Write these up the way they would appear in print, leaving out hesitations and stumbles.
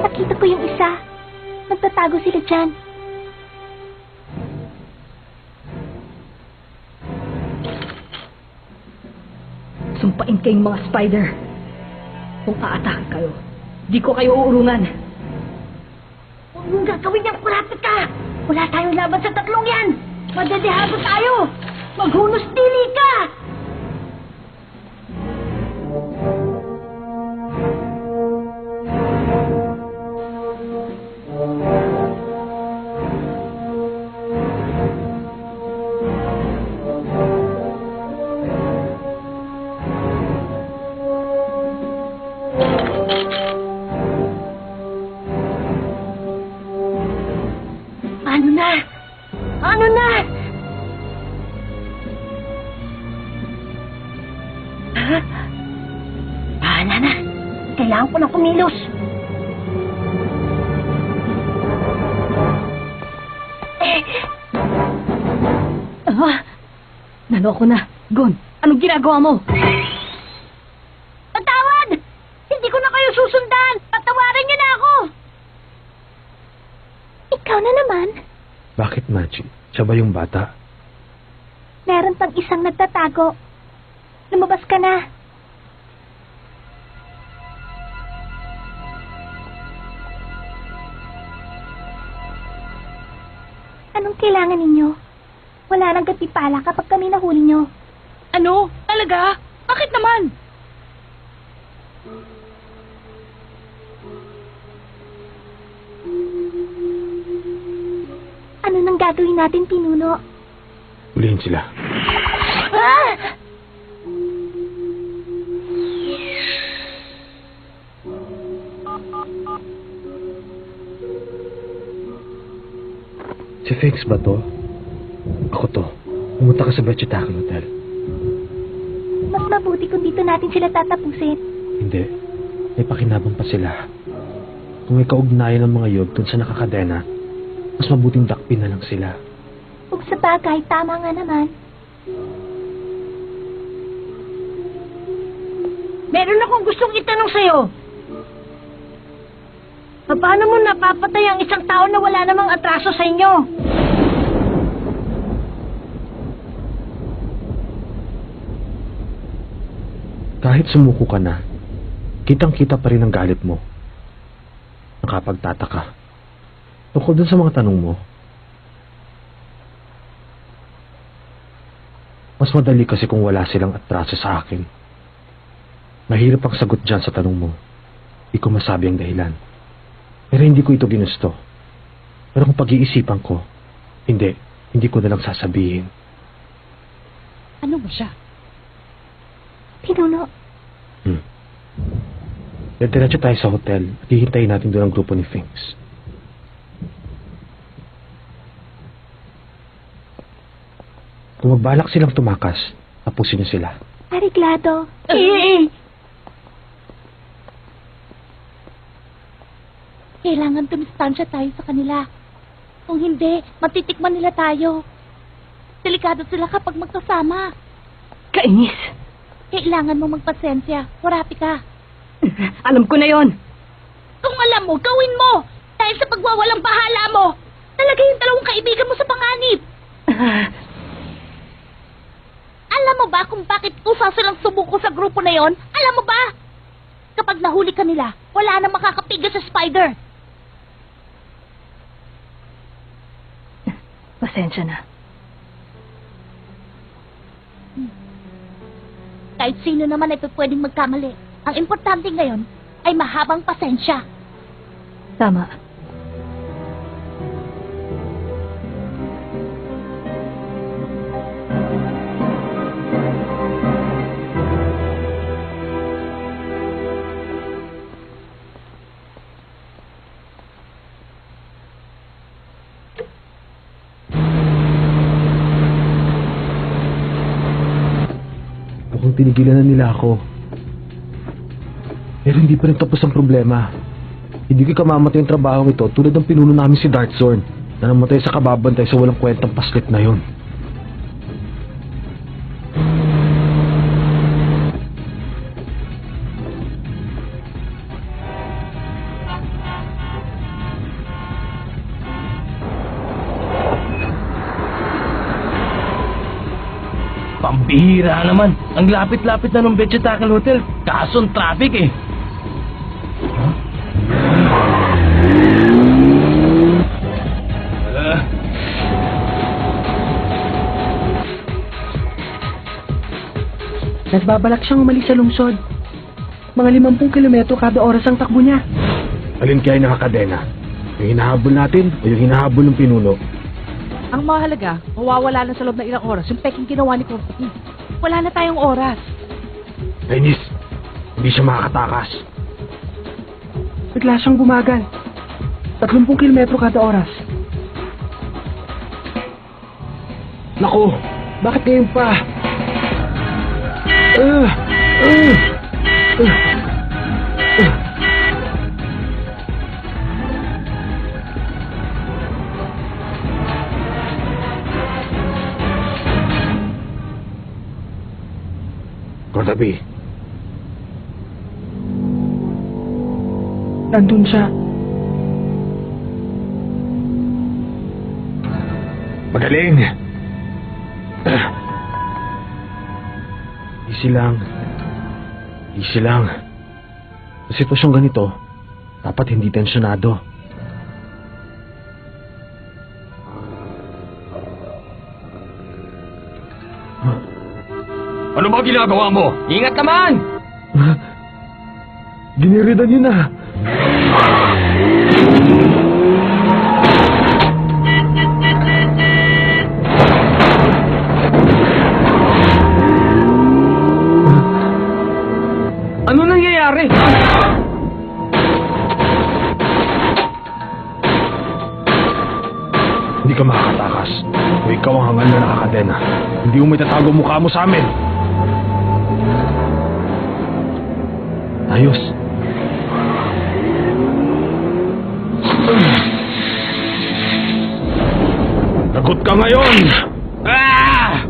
Nakita ko yung isa. Magtatago sila dyan. Sumpain kayong mga spider. Kung aatakan kayo, di ko kayo uurungan. Huwag mong gagawin yung kurapit ka! Wala tayong laban sa tatlong yan! Madadehado tayo! Maghunos dili ka! Ano na? Ano na? Ha? Bahala na. Kailangan ko ng kumilos. Naloko na. Gon, anong ginagawa mo? Patawad! Hindi ko na kayo susundan! Patawarin niyo na ako! Ikaw na naman. Bakit, Machi? Siya ba yung bata? Meron pang isang nagtatago. Lumabas ka na. Anong kailangan ninyo? Wala nang gatipala kapag kami nahuli nyo. Ano? Talaga? Bakit naman? Ano nang gagawin natin, Pinuno? Hulihin sila. Ah! Si Fix ba to? Ako to. Pumunta ka sa Bachitaki Hotel. Mas mabuti kung dito natin sila tatapusin. Hindi. May pakinabang pa sila. Kung may kaugnayan ng mga yog dun sa nakakadena, mas mabuting dakpin na lang sila. Kung sa bagay, tama nga naman. Meron akong gustong itanong sa'yo. Paano mo napapatay ang isang tao na wala namang atraso sa inyo? Kahit sumuko ka na, kitang-kita pa rin ang galit mo. Nakapagtataka. Tungkol dun sa mga tanong mo, mas madali kasi kung wala silang atraso sa akin. Mahirap ang sagot dyan sa tanong mo. Di ko masabi ang dahilan. Pero hindi ko ito ginusto. Pero kung pag-iisipan ko, hindi ko na lang sasabihin. Ano ba siya? Pinuno, Diretso tayo sa hotel at hihintayin natin doon ang grupo ni Finks. Kung magbalak silang tumakas, tapusin niyo sila. ariglado. Kailangan tumistansya tayo sa kanila. Kung hindi, matitikman nila tayo. Delikado sila kapag magkasama. Kainis. Kailangan mo magpasensya. Warapi ka. Alam ko na yon. Kung alam mo, gawin mo! Dahil sa pagwawalang bahala mo, talaga yung dalawang kaibigan mo sa panganib. Alam mo ba kung bakit usa silang sumuko sa grupo na yon? Alam mo ba? Kapag nahuli ka nila, wala nang makakapiga sa spider. Pasensya na. Kahit sino naman ay pwedeng magkamali. Ang importante ngayon ay mahabang pasensya. Tama. Mukhang tinigilan na nila ako. Pero hindi pa rin tapos ang problema. Hindi ko kamamatay yung trabaho ito tulad ng pinuno namin si Dartzorn na namatay sa kababantay sa walang kwentang paslit na yon. Bihira naman. Ang lapit-lapit na ng Vegetable Hotel. Kaso ang traffic eh. Nagbabalak siyang umalis sa lungsod. Mga 50 kilometro kada oras ang takbo niya. Alin kaya nakakadena? Yung hinahabol natin o yung hinahabol ng pinuno? Ang mahalaga, mawawala na sa loob ng ilang oras yung peking ginawa ni Kurpati. Wala na tayong oras. Kainis, hindi siya makakatakas. Bigla siyang bumagal. 30 kilometro kada oras. Naku, bakit ngayon pa? Cordabi, Nandun siya. magaling! Easy lang. Easy lang. Sa sitwasyong ganito, dapat hindi tensyonado. Ano ba ginagawa mo? Ingat naman! Giniridan niyo na. Ano nangyayari? Hindi ka makakatakas. Kung ikaw ang hangal na nakakadena, hindi mo may tatago mukha mo sa amin. Ayos. Lagot ka ngayon! Ah!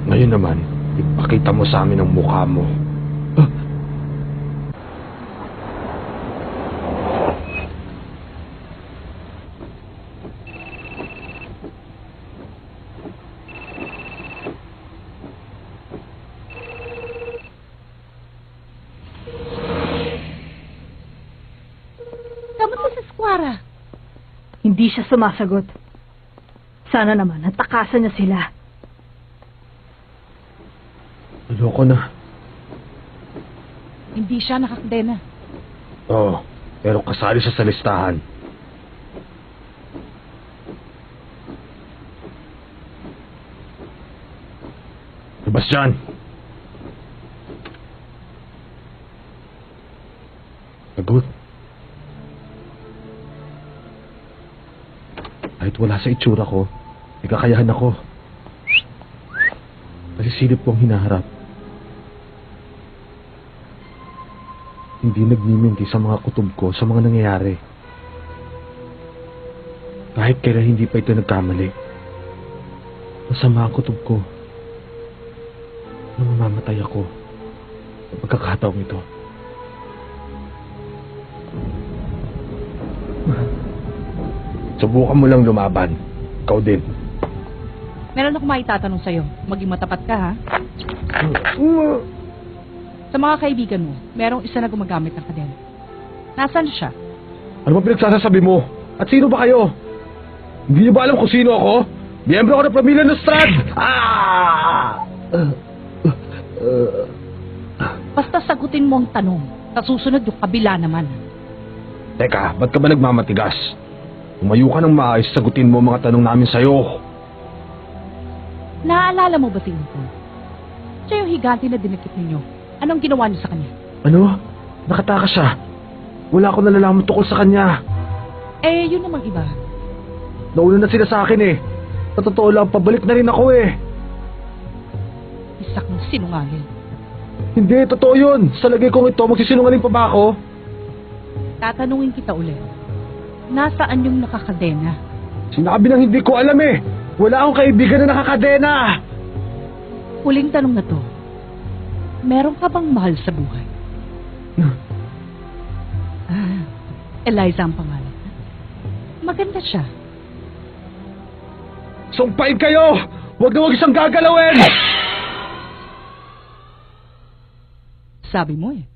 Ngayon naman, ipakita mo sa amin ang mukha mo. Kamusta si Squara? Hindi siya sumasagot. Sana naman, natakasan niya sila. Ayoko na. Hindi siya nakakadena. Oo, pero kasali siya sa listahan. Sebastian! Lagot. Kahit wala sa itsura ko, may kakayahan ako. Kasi silip ko ang hinaharap. Hindi nagmiminti sa mga kutob ko sa mga nangyayari. Kahit kailan hindi pa ito nagkamali. Masama ang kutob ko. Nang mamamatay ako sa pagkakataong ito. Subukan mo lang lumaban. Ikaw din. Meron akong maitatanong sa'yo. Maging matapat ka, ha? Sa mga kaibigan mo, merong isa na gumagamit ng kadena. Nasaan siya? Ano ba pinagsasabi mo? At sino ba kayo? Hindi niyo ba alam kung sino ako? Miyembro ako ng pamilya ng Strad! Basta sagutin mo ang tanong. Sa susunod yung kabila naman. Teka, ba't ka ba nagmamatigas? Umayo ka ng maayos, sagutin mo ang mga tanong namin sa'yo. Naaalala mo ba si Lincoln? Siya yung higante na dinakip ninyo. Anong ginawa niyo sa kanya? Ano? Nakatakas siya. Wala akong nalalaman tungkol sa kanya. Eh, yun namang iba. Nauna na sila sa akin eh. Sa totoo lang, pabalik na rin ako eh. Isa kang sinungaling. Hindi, totoo yun. Sa lagay kong ito, magsisinungaling pa ba ako? Tatanungin kita ulit. Nasaan yung nakakadena? Sinabi nang hindi ko alam eh. Wala akong kaibigan na nakakadena. Huling tanong na to. Meron ka bang mahal sa buhay? Eliza ang pangalan. Maganda siya. Sumpain kayo! Huwag na huwag isang gagalawin! Sabi mo eh.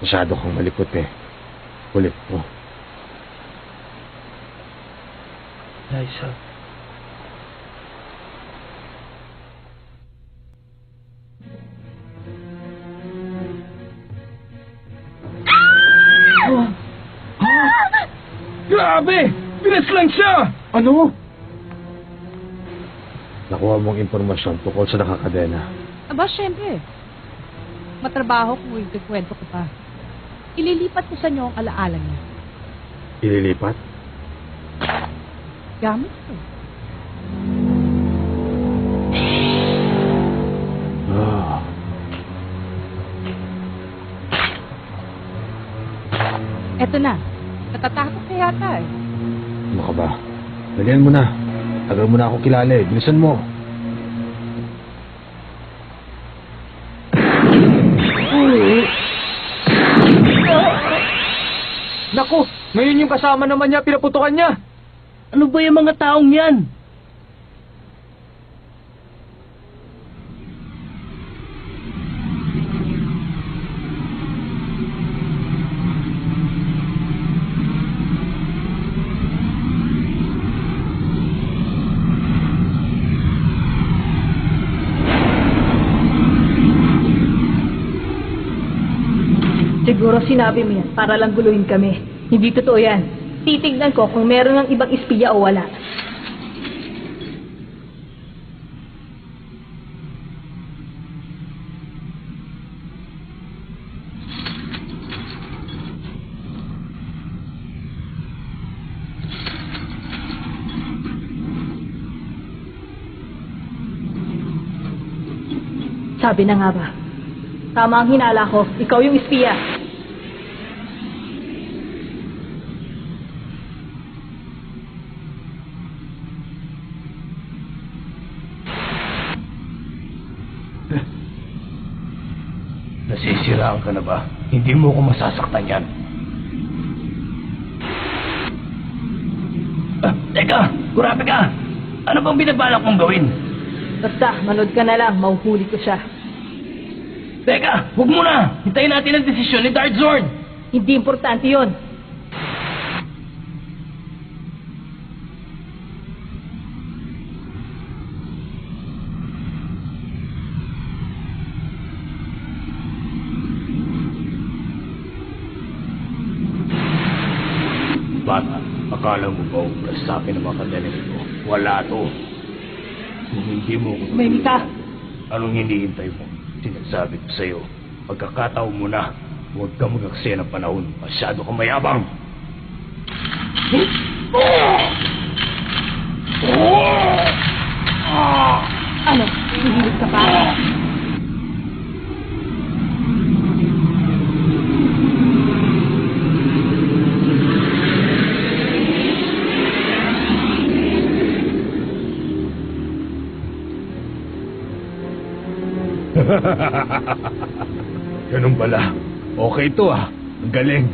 Masyado kang malikot eh. Kulit mo. Liza. Grabe! Bilis lang siya! Ano? Nakuha mong impormasyon tungkol sa nakakadena. Aba, syempre. Matrabaho kung ikikwento ko pa. Ililipat ko sa inyo ang alaala niya. Ililipat? Gamit ko. Ah. Eto na. Natatakot ka yata eh. Ano ka ba? Dalihan mo na. Tagal mo na ako kilala eh. Bilisan mo. Naku! Ngayon yung kasama naman niya, pinaputukan niya! Ano ba yung mga taong yan? Siguro sinabi mo yan para lang guluhin kami. Hindi totoo yan. Titignan ko kung meron ng ibang espiya o wala. Sabi na nga ba? Tama ang hinala ko. Ikaw yung espiya. Nasisiraan ka na ba? Hindi mo ko masasaktan yan. Teka! Kurapi ka! Ano bang binabalak mong gawin? Basta, manood ka na lang. Mauhuli ko siya. Teka! Huwag muna! Hintayin natin ang desisyon ni Dark Zord! Hindi importante yon. Bata, akala mo ba kasabi ng mga kandalinig ko? Wala to. Kung hindi mo ko... May ka. Anong hinihintay mo? Sinasabi ko sa'yo, pagkakataon mo na, huwag ka mag-aksaya ng panahon. Masyado kang mayabang. Ano? Hihilig ka pa? Ganun pala. Okay ito ah. Ang galing.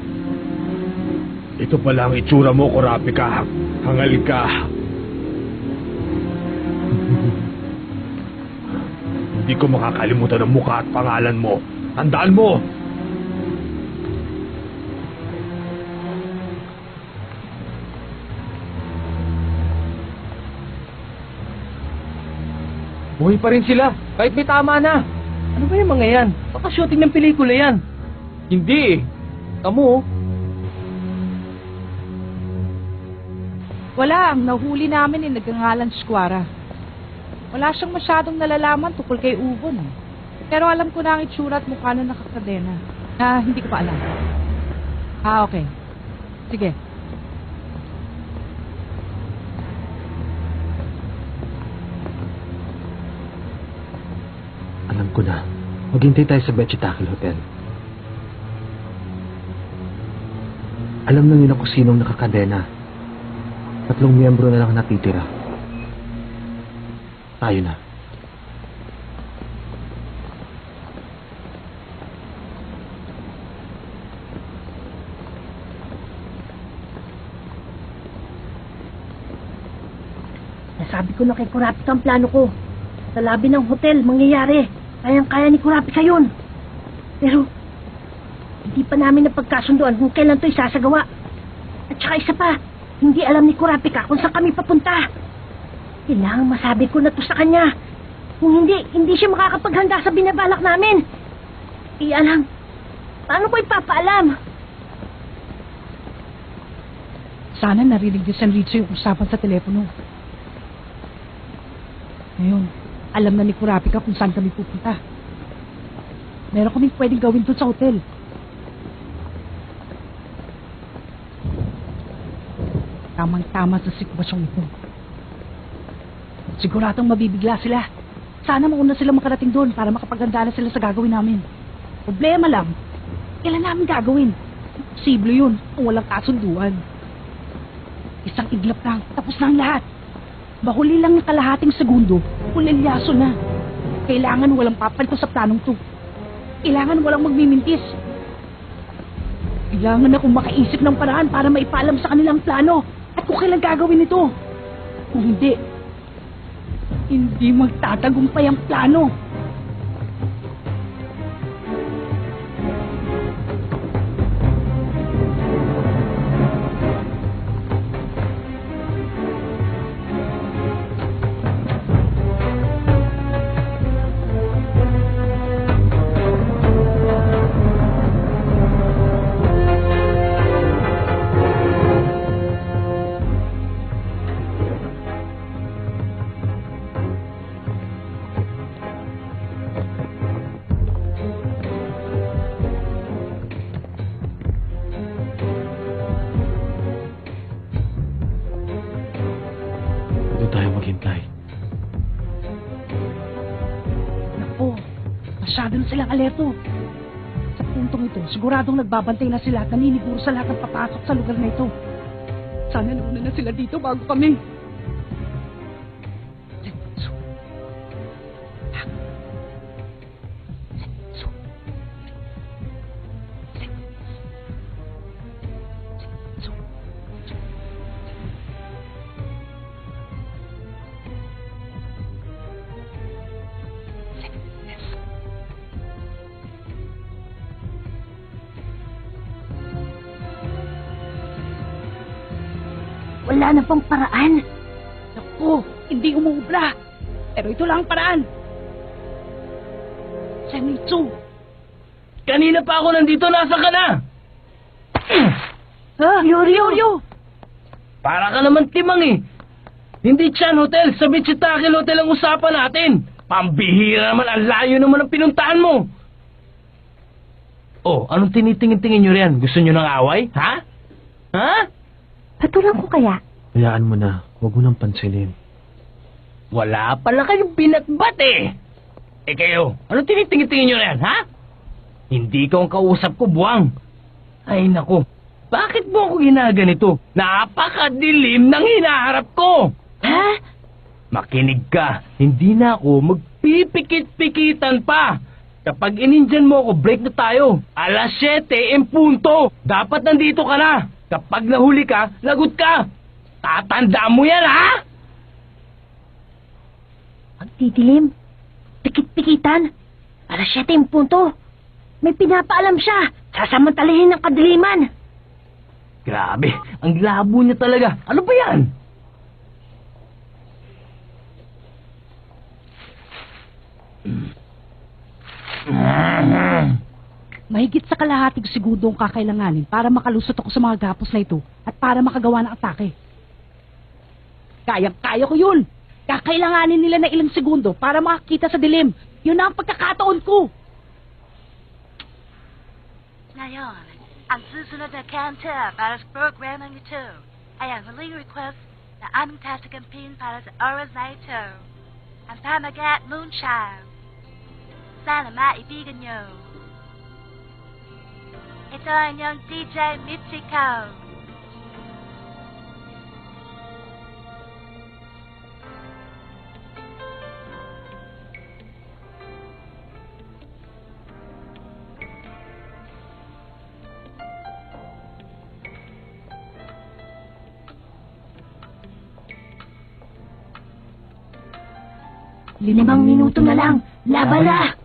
Ito pala ang itsura mo, Kurapi ka. Hangal ka. Hindi ko makakalimutan ang mukha at pangalan mo. Tandaan mo! Buhay pa rin sila, kahit may tama na. Ano ba yung mga yan? Baka shooting ng pelikula yan. Hindi eh. Tamo. Wala, ang nahuli namin nagngangalan Squara. Wala siyang masyadong nalalaman tungkol kay Ubon. Pero alam ko na ang itsura at mukha na nakakadena. Hindi ko pa alam. Okay. Sige. Alam ko na. Maghintay tayo sa Betchitakil Hotel. Alam na nila kung sinong nakakadena. 3 miyembro na lang natitira. Tayo na. Nasabi ko na kay Kurapika ang plano ko. Sa labi ng hotel, mangyayari. Kayang-kaya ni Kurapika yun. Pero, hindi pa namin napagkasunduan kung kailan to isasagawa. At saka isa pa, hindi alam ni Kurapika kung saan kami papunta. Kailangan masabi ko na to sa kanya. Kung hindi siya makakapaghanda sa binabalak namin. Alam, paano ko ipapaalam? Sana narinig ni San Rizzo yung usapan sa telepono. Ngayon, alam na ni Kurapika kung saan kami pupunta. Meron kaming pwedeng gawin doon sa hotel. Tamang-tama sa sitwasyong ito. Siguradong mabibigla sila. Sana mauna sila makarating doon para makapaganda na sila sa gagawin namin. Problema lang, kailan namin gagawin? Imposible yun kung walang kasunduan. Isang iglap lang, tapos na ang lahat. Bahuli lang ng kalahating segundo, ulilyaso na. Kailangan walang papalito sa planong to. Kailangan walang magmimintis. Kailangan akong makaisip ng paraan para maipaalam sa kanilang plano at kung kailan gagawin ito. Kung hindi magtatagumpay ang plano. Masyado na silang alerto. Sa puntong ito, siguradong nagbabantay na sila at naniniguro sa lahat ng papasok sa lugar na ito. Sana nauna na sila dito bago kami. Wala na pang paraan. Naku, hindi umuubra. Pero ito lang ang paraan. Zenitsu! Kanina pa ako nandito, nasa ka na? Yoryo! Para ka naman timang eh. Hindi Chan Hotel, sa Michitake Hotel ang usapan natin. Pambihira naman, ang layo naman ang pinuntahan mo. Oh, anong tinitingin-tingin nyo riyan? Gusto nyo ng away? Ha? Ha? Patulang ko kaya? Hayaan mo na. Huwag mo nang pansinin. Wala pala kayong binatbat eh. Eh kayo, anong tinitingin-tingin nyo riyan, ha? Hindi ka ang kausap ko, buwang. Ay nako, bakit mo ako ginaganito? Napakadilim ng hinaharap ko. Ha? Makinig ka, hindi na ako magpipikit-pikitan pa. Kapag inindyan mo ako, break na tayo. 7:00 en punto. Dapat nandito ka na. Kapag nahuli ka, lagot ka. Tatandaan mo yan, ha? Pagtitilim? Pikit-pikitan? 7:00 en punto. May pinapaalam siya. Sasamantalahin ng kadiliman. Grabe, ang labo niya talaga. Ano ba yan? Mahigit sa kalahating segundo ang kakailanganin para makalusot ako sa mga gapos na ito at para makagawa ng atake. Kayang-kaya ko yun! Kakailanganin nila na ilang segundo para makakita sa dilim. Yun na ang pagkakataon ko! Ngayon, ang susunod na kanta para sa programa nito ay ang huling request na aming tasakampin para sa oras na ito. Ang pamagat Moonshine. Sana maibigan nyo. Ito ang inyong DJ Michiko. 5 minuto na lang. Laban na!